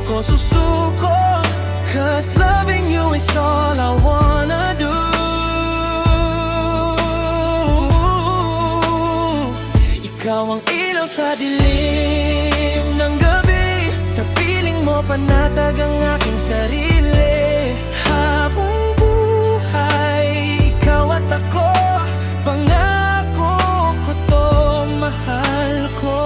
ako susuko, 'cause loving you is all I wanna do. Ikaw ang ilaw sa dilim ng gabi, sa piling mo panatag ang aking sarili. Habang buhay, ikaw at ako, pangako ko to, mahal ko.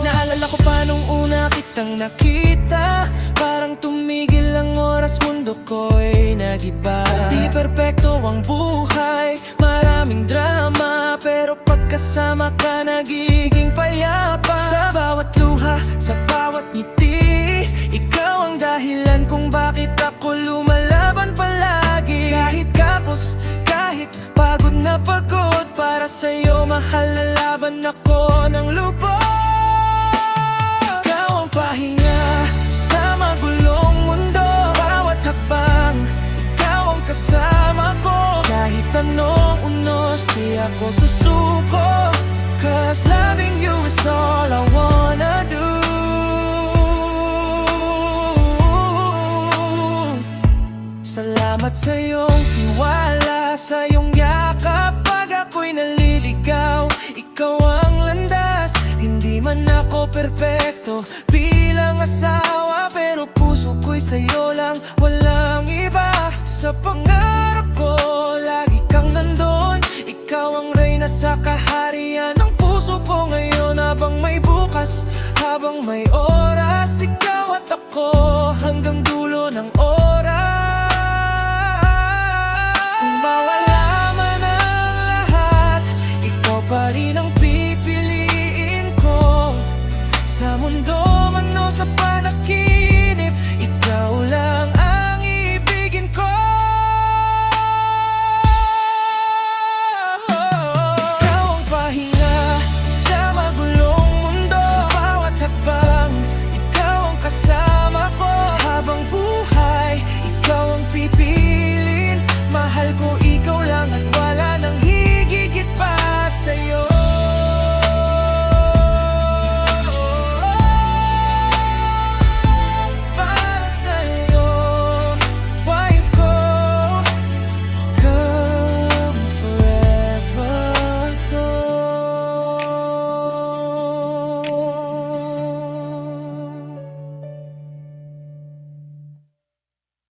Naalala ko pa nung una kitang nakita, parang tumigil ang oras, mundo ko'y nag-iba. Di perpekto ang buhay, maraming drama, pero pagkasama ka nagiging payapa. Sa bawat luha, sa bawat ngiti, ikaw ang dahilan kung bakit ako lumalaban palagi. Kahit kapos, kahit pagod na pagod, para sa'yo mahal na laban ako ng lubos. Ikaw ang pahinga sa magulong mundo, sa bawat hakbang, ikaw ang kasama ko. Kahit anong unos, di ako susuko, 'cause loving you is all I wanna do. Salamat sa iyong tiwala, sa iyong yakap, pag ako'y naliligaw. Ikaw ang landas, hindi man ako perpekto bilang asawa, pero puso ko'y sa'yo lang, walang iba. Sa pangarap ko, lagi kang nandun. Ikaw ang reyna sa kaharian ng puso ko ngayon. Habang may bukas, habang may oras, ikaw at ako hanggang dulo ng oras. Kung mawala man ang lahat, ikaw pa rin ang pipiliin ko. Sa mundo man o sa panakit,